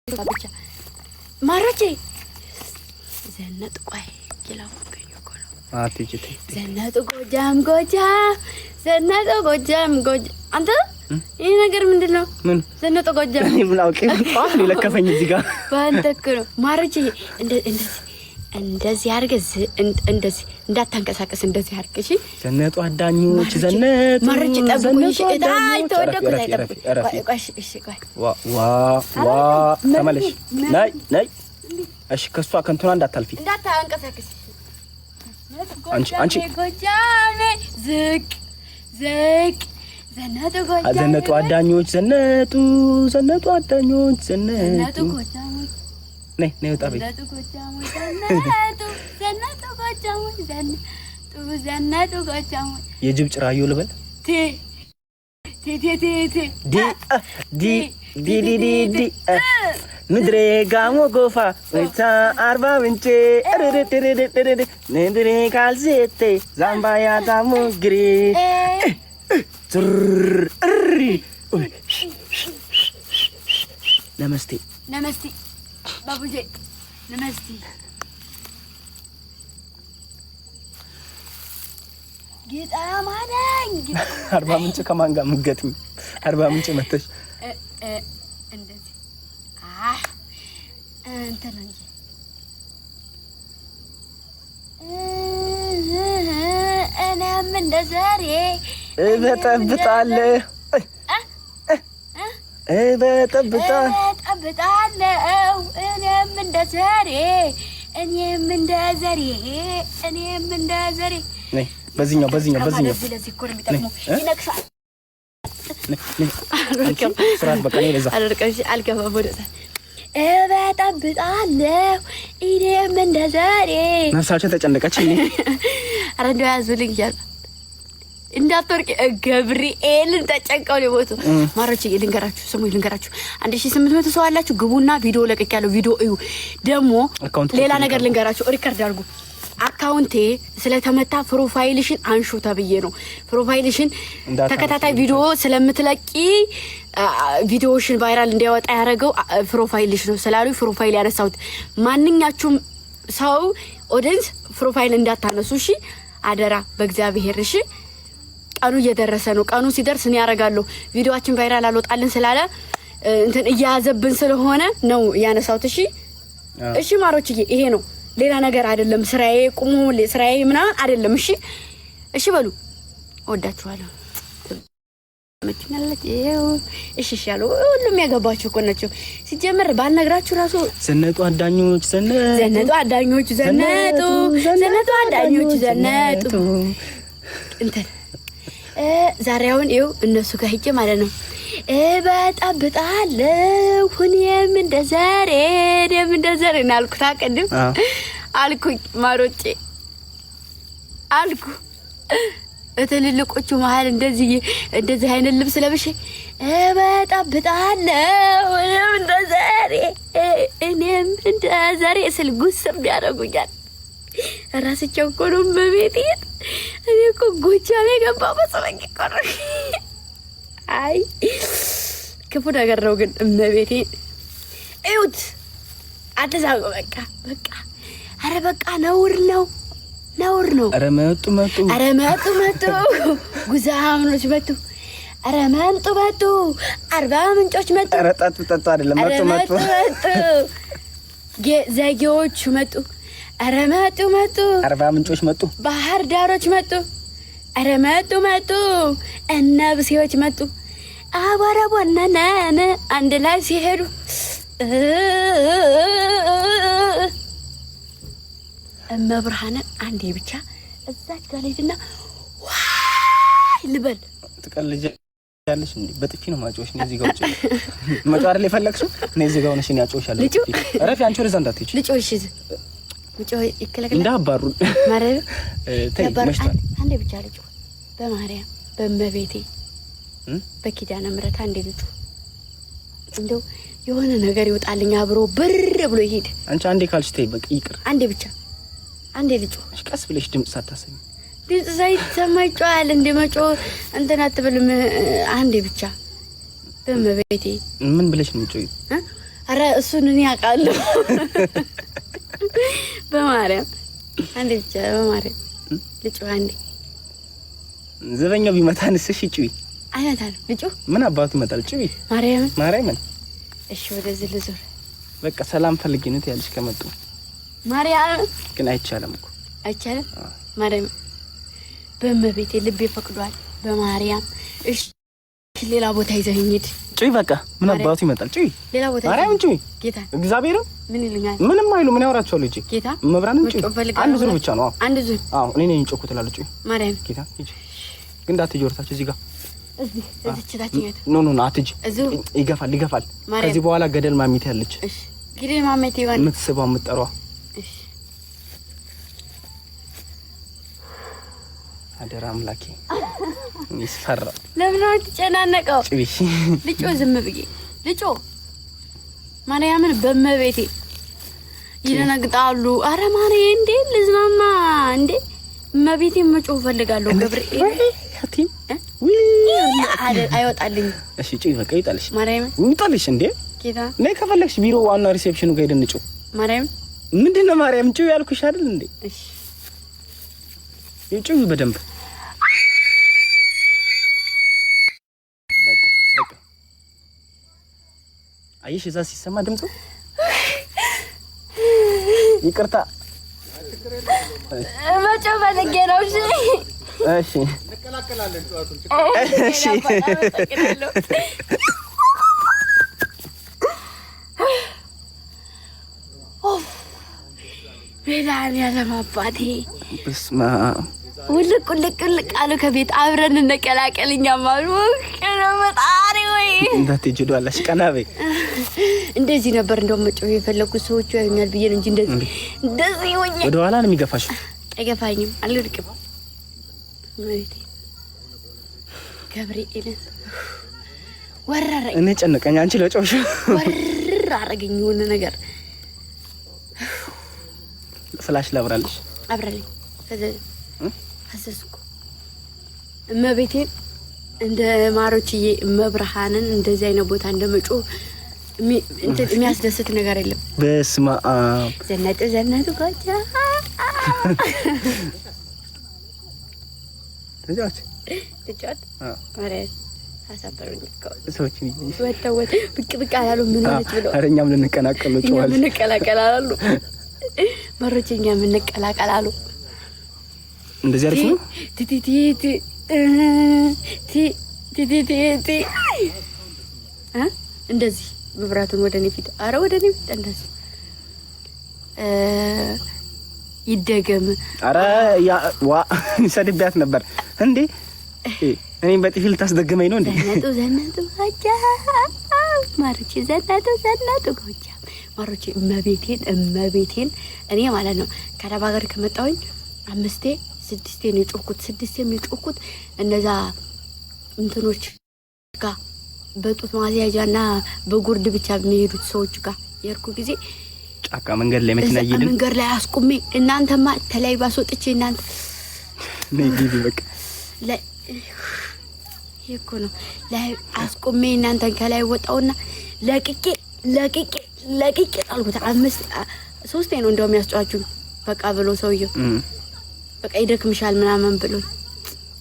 ብቻ ማረቼ ዘነጥ ቆይ ይላው ከየኮ ነው አትይጭት ዘነጥ ጎጃም ዘነጥ ጎጃም አንተ ይሄ ነገር ምንድነው? ምን ዘነጥ ጎጃም እኔ ምን አውቄ ጣፍ ለከፈኝ እዚህ ጋር ባንተክሮ ማረቼ እንደዚህ አርገዝ እንደዚህ እንዳታንቀሳቀስ እንደዚህ አርገሽ ዘነጡ አዳኞች ዘነጡ ማረቼ ጠብቁኝ እታይ ተወደቁ ላይ ጠብቁ ቆይ እሺ ቆይ ዋ ተመለሽ ናይ እሺ ከሷ ከንቱና እንዳታንቀሳቀስ አንቺ ጎጃሜ ዝቅ ዘነጡ አዳኞች ዘነጡ አዳኞች ዘነጡ ጎጃሞች ነይ ወጣ በይ ዘነጡ ጎጃሞች የጅብ ጭራዩ ልበል ዲ ምድሬ ጋሞ ጎፋ ወይታ አርባ ምንጭ ንድሬ ካልሴቴ ዛምባያ ዳሞ ግሪ ነመስቴ ባቡጄ ነመስቴ ጌታ ማነኝ አርባ ምንጭ ከማን ጋር ምገጥኝ አርባ ምንጭ መተሽ እንደዚህ እንትን እንጂ እኔም እንደዛሬ እበጠብጣለሁ እኔም እንደዛሬ ነይ በዚህኛው ለዚህ እኮ ነው የሚጠቅመው ይነክሳል ስራት በቃ ነይ ለዛ አልገባም ወደዛ እበጠብጣለሁ እኔም እንደዛሬ ነፍሳቸው ተጨነቀች እኔ ኧረ እንደው ያዙልኝ እያልኩ እንዳትወርቂ ገብርኤልን ተጨንቀው ነው ቦቱ ማሮቼ ልንገራችሁ 1800 ሰው አላችሁ ግቡና ቪዲዮ ለቀቅ ያለው ቪዲዮ እዩ ደግሞ ሌላ ነገር ልንገራችሁ ሪከርድ አድርጉ አካውንቴ ስለተመታ ፕሮፋይልሽን አንሹ ተብዬ ነው ፕሮፋይልሽን ተከታታይ ቪዲዮ ስለምትለቂ ቪዲዮሽን ቫይራል እንዲያወጣ ያደረገው ፕሮፋይልሽ ነው ስላሉ ፕሮፋይል ያነሳሁት ማንኛችሁም ሰው ኦዲየንስ ፕሮፋይል እንዳታነሱ እሺ አደራ በእግዚአብሔር እሺ ቀኑ እየደረሰ ነው ቀኑ ሲደርስ እኔ ያረጋለሁ ቪዲዮአችን ቫይራል አልወጣልን ስላለ እንትን እያዘብን ስለሆነ ነው ያነሳሁት እሺ ማሮችዬ ይሄ ነው ሌላ ነገር አይደለም ስራዬ ቁሙ ስራዬ ምናምን አይደለም እሺ በሉ ወዳችኋለሁ መጥኛለች እሺ ያለው ሁሉም ያገባችሁ እኮ ናቸው ሲጀመር ባልነግራችሁ ራሱ ዘነጡ አዳኞች እንትን ዛሬውን ይው እነሱ ጋር ሄጄ ማለት ነው እበጠብጣለሁ እኔም እንደዛሬ እናልኩት አቀድም አልኩኝ ማሮጬ አልኩ እትልልቆቹ መሃል እንደዚህ አይነት ልብስ ለብሼ እበጠብጣለሁ እኔም እንደዛሬ ስል ጉስም ያደርጉኛል ራስቸው እኮ ነው በቤት እኔ እኮ ጎጃሜ ገባሁ በሰበኝ ቆረ አይ ክፉ ነገር ነው ግን እመቤቴ እዩት አትዛጉ በቃ አረ በቃ ነውር ነው አረ መጡ ጉዛምኖች መጡ አረ መጡ አርባ ምንጮች መጡ አረ ጠጡ አይደለም መጡ ዘጌዎች መጡ አረ መጡ አርባ ምንጮች መጡ ባህር ዳሮች መጡ አረ መጡ እነብሴዎች መጡ አባራ ወነነነ አንድ ላይ ሲሄዱ እመብርሃን አንዴ ብቻ እዛች ጋር ልሂድና ዋይ ልበል ትቀልጃለሽ እንዴ በጥፊ ነው ማጮሽ ነው እዚህ ጋር ውጪ መጫር ላይ ፈለክሽው ነው እዚህ ጋር ሆነሽ ነው ያጮሻለሁ አረፍ አንቺ ወደዛ እንዳትሄጂ ልጮሽ ይከለከለ እንዳባሩ ማረብ ተይመሽታል አንዴ ብቻ ልጮ በማርያም በመቤቴ በኪዳነ ምሕረት አንዴ ልጮ እንደው የሆነ ነገር ይወጣልኝ አብሮ ብር ብሎ ይሄድ አንቺ አንዴ ካልሽ ተይ በቃ ይቅር አንዴ ብቻ አንዴ ልጮ ቀስ ብለሽ ድምጽ ሳታሰሚ ድምጽ ሳይሰማጫል እንደመጮ እንትና አትበልም አንዴ ብቻ በመቤቴ ምን ብለሽ ነው የምትጮይ ኧረ እሱን እኔ አውቃለሁ። በማርያም አንዴ ብቻ በማርያም ልጩህ አንዴ። ዘበኛው ቢመታንስ? እሺ ጩይ። አይመታንም። ልጩህ ምን አባቱ ይመጣል? ጩይ ማርያምን። እሺ ወደዚህ ልዞር። በቃ ሰላም ፈልጊ ነው ያልሽ ከመጡ ማርያም። ግን አይቻልም እኮ አይቻልም። ማርያም በመቤቴ ልቤ ፈቅዷል። በማርያም እሺ ሌላ ቦታ ይዘኸኝ ሂድ። ጩይ በቃ ምን አባቱ ይመጣል? ጩይ ሌላ ቦታ ማርያም ጩይ። ጌታ እግዚአብሔር ምን ይሉኛል? ምንም አይሉ። ምን ያወራቸዋል? ልጅ ጌታ መብራን ጩይ። አንድ ዙር ብቻ ነው። አንድ ዙር። አዎ እኔ ነኝ ጮኩት እላለሁ። ጩይ ማርያም ጌታ ሂጂ። ግን እንዳትጆርታች እዚህ ጋር እዚህ ታችኛት ኖ አትጂ። ይገፋል። ከዚህ በኋላ ገደል ማሚት ያለች። እሺ ገደል ማሚት ይሆን የምትስባው የምትጠሯ። እሺ አደራ አምላኬ ይስፈራ። ለምን ነው ትጨናነቀው? ጭቢሽ ልጮ ዝም ብዬ ልጮ ማርያምን በመቤቴ ይደነግጣሉ። አረ ማርያም እንዴ ልዝናና እንዴ መቤቴ መጮህ ፈልጋለሁ። ገብርኤል አቲም አይወጣልኝ። እሺ ጭይ በቃ ይጣልሽ። ማርያም ይጣልሽ እንዴ ጌታ ነይ ከፈለግሽ ቢሮ ዋና ሪሴፕሽኑ ጋር ሄደን እንጮህ። ማርያም ምንድነው ማርያም ጭይ ያልኩሽ አይደል እንዴ? እሺ ጭይ በደንብ በቃ አይሽ እዛ ሲሰማ ድምፁ ይቅርታ መጮህ ፈልጌ ነው። እሺ እሺ እንቀላቀላለን ጧቱን። እሺ ሌላን ያለማባቴ በስማ ውልቅ አሉ ከቤት አብረን እንቀላቀልኛም አሉ። ከመጣሪ ወይ እንዳትጀዱ አላሽ ቀናበይ እንደዚህ ነበር እንደው መጮህ የፈለኩት ሰዎቹ ያዩኛል ብዬ ነው እንጂ እንደዚህ ሆኜ ወደ ኋላ ነው የሚገፋሽ። አይገፋኝም፣ አልወድቅም። ማለት ገብርኤል ወረረኝ። እኔ ጨነቀኝ። አንቺ ለጮሽ ወረር አረገኝ የሆነ ነገር። ፍላሽ ላብራልሽ አብራልኝ አዘዝኩ። እመቤቴን እንደ ማሮችዬ መብርሃንን እንደዚህ አይነት ቦታ እንደመጮህ የሚያስደስት ነገር የለም። በስመ አብ ዘነጡ ጋቻ ተጫወት ማለት አሳበሩኝ ሰዎች ወጣ ብቅ አላሉ። ምን ሆነች ብለው ኧረ እኛም ልንቀላቀል ነው ጮዋል። ምን እንቀላቀላሉ መሮችኛ ምን እንቀላቀላሉ። እንደዚህ አሪፍ ነው። እንደዚህ መብራቱን ወደ እኔ ፊት አረ ወደ እኔ ፊት እንደዚህ ይደገም። አረ ያ ዋ ሰድቢያት ነበር እንዴ? እኔም በጥፊ ልታስደግመኝ ነው እንዴ? ዘነጡ አጃ ማሮቼ ዘነጡ ጎጃ ማሮቼ እመቤቴን እኔ ማለት ነው ከአረብ ሀገር ከመጣሁኝ 5-6 ነው የጮኩት። 6 የጮኩት እነዛ እንትኖች ጋር በጡት ማስያዣና በጉርድ ብቻ የሚሄዱት ሰዎች ጋር የርኩ ጊዜ ጫካ መንገድ ላይ መኪና ይይልን መንገድ ላይ አስቆሜ እናንተማ ተላይ ባስወጥቼ እናንተ ነይ ቢቢ በቃ ላይ ይኮ ነው ላይ አስቆሜ እናንተን ከላይ ወጣውና ለቅቄ አልኩት። 3 ነው እንደውም ያስጫዋችሁ በቃ ብሎ ሰውየው በቃ ይደክምሻል ምናምን ብሎ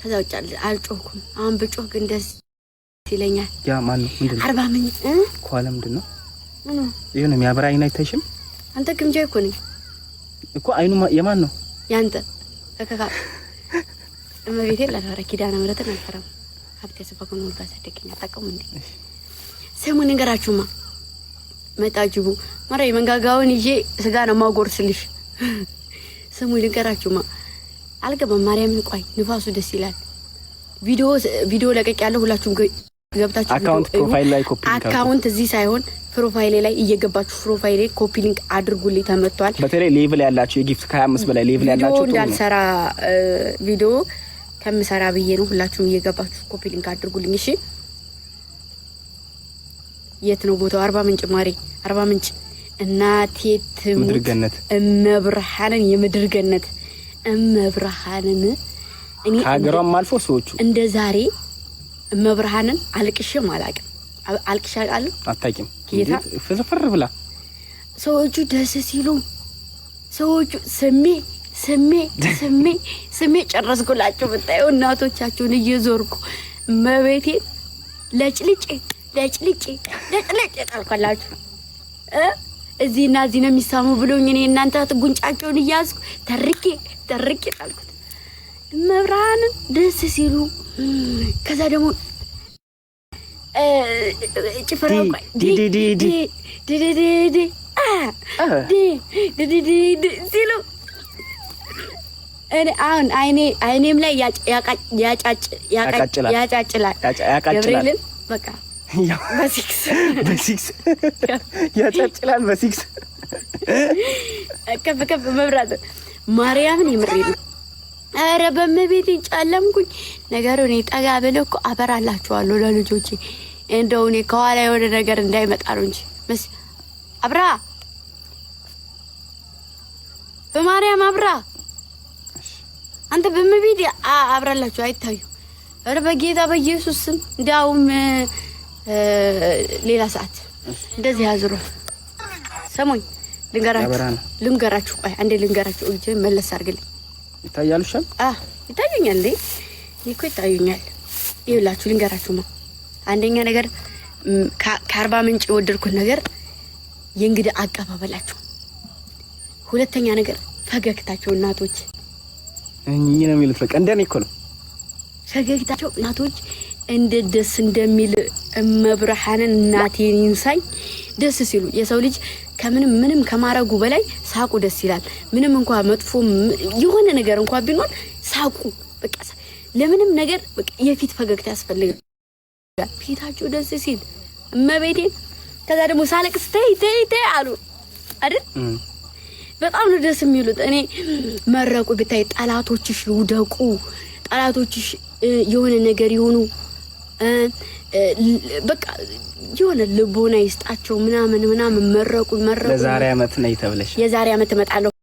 ከዛ ውጭ አልጮኩም። አሁን ብጮህ ግን ደስ ይለኛል። ያ ማን ነው? ምንድነው? 40 ምን ኳላ ምንድነው? ይሄ ነው የሚያበራ አይን አይታይሽም? አንተ ግምጃ እኮ ነኝ እኮ አይኑ የማን ነው? ያንተ ከከካ እመቤቴ ለራራ ኪዳነ ምሕረት አንፈራም። ሀብቴ ሰፈከኑ ባሰደከኝ አጣቀሙ እንዴ ሰሙን ንገራችሁማ መጣጅቡ ማራይ መንጋጋውን ይዤ ስጋ ነው ማጎርስልሽ። ሰሙን ንገራችሁማ አልገባም። ማርያምን ቆይ ንፋሱ ደስ ይላል። ቪዲዮ ለቀቅ ያለው ሁላችሁም ገብታችሁ አካውንት ፕሮፋይል ላይ ኮፒ ሊንክ አካውንት እዚህ ሳይሆን ፕሮፋይል ላይ እየገባችሁ ፕሮፋይል ላይ ኮፒ ሊንክ አድርጉልኝ። ተመቷል። በተለይ ሌቭል ያላችሁ የጊፍት ከ25 በላይ ሌቭል ያላችሁ ቪዲዮ እንዳልሰራ ቪዲዮ ከምሰራ ብዬ ነው። ሁላችሁም እየገባችሁ ኮፒ ሊንክ አድርጉልኝ። እሺ የት ነው ቦታው? አርባ ምንጭ ማሪ፣ አርባ ምንጭ እናቴ ምድር ገነት እመብርሃንን የምድር ገነት እመብርሃንን እኔ ሀገሯም አልፎ ሰዎቹ እንደ ዛሬ እመብርሃንን አልቅሽም አላቅም። አልቅሻለሁ አታውቂም ጌታ ፍርፍር ብላ ሰዎቹ ደስ ሲሉ ሰዎቹ ስሜ ጨረስኩላችሁ ብታዩ እናቶቻችሁን እየዞርኩ መቤቴ ለጭልጭ ጣልኳላችሁ እዚህና እዚህ ነው የሚሳሙ ብሎኝ እኔ እናንተ ጉንጫቸውን እያዝኩ ተርቄ ጣልኩት መብራን ደስ ሲሉ ከዛ ደግሞ ጭፈራው ሲሉ እኔ አሁን አይኔም ላይ ያጫጭላል ገብርኤልን በቃ በሲክስ ያጫጭላል በሲክስ ከፍ መብራት ማርያምን ይምርልኝ አረ በመቤቴ ጫለምኩኝ ነገሩ እኔ ጠጋ ብለው እኮ አበራላችኋለሁ ለልጆቼ እንደው እኔ ከኋላ የሆነ ነገር እንዳይመጣ ነው እንጂ አብራ በማርያም አብራ አንተ በመቤቴ አብራላችሁ አይታዩ አረ በጌታ በኢየሱስ ስም እንዳውም ሌላ ሰዓት እንደዚህ ያዝሩ ሰሞኝ ልንገራችሁ ቆይ አንዴ ልንገራችሁ እንጂ መለስ አድርግልኝ ይታያሉሻል ይታዩኛል እንዴ እኮ ይታዩኛል ይኸውላችሁ ልንገራችሁ ነው አንደኛ ነገር ከአርባ ምንጭ ወደድኩት ነገር የእንግዳ አቀባበላችሁ ሁለተኛ ነገር ፈገግታቸው እናቶች እኚህ ነው የሚሉት በቃ እንደኔ እኮ ነው ፈገግታቸው እናቶች እንደ ደስ እንደሚል መብርሃንን እናቴን ይንሳይ ደስ ሲሉ የሰው ልጅ ምንም ከማረጉ በላይ ሳቁ ደስ ይላል ምንም እንኳን መጥፎ የሆነ ነገር እንኳን ቢኖር ሳቁ በቃ ለምንም ነገር በቃ የፊት ፈገግታ ያስፈልጋል ፊታቸው ደስ ሲል እመቤቴን ከዛ ደግሞ ሳለቅስ ተይ አሉ አይደል በጣም ነው ደስ የሚሉት እኔ መረቁ ብታይ ጠላቶችሽ ይውደቁ ጠላቶችሽ የሆነ ነገር ይሆኑ በቃ የሆነ ልቦና ይስጣቸው ምናምን መረቁ ለዛሬ አመት ነይ ተብለሽ የዛሬ አመት እመጣለሁ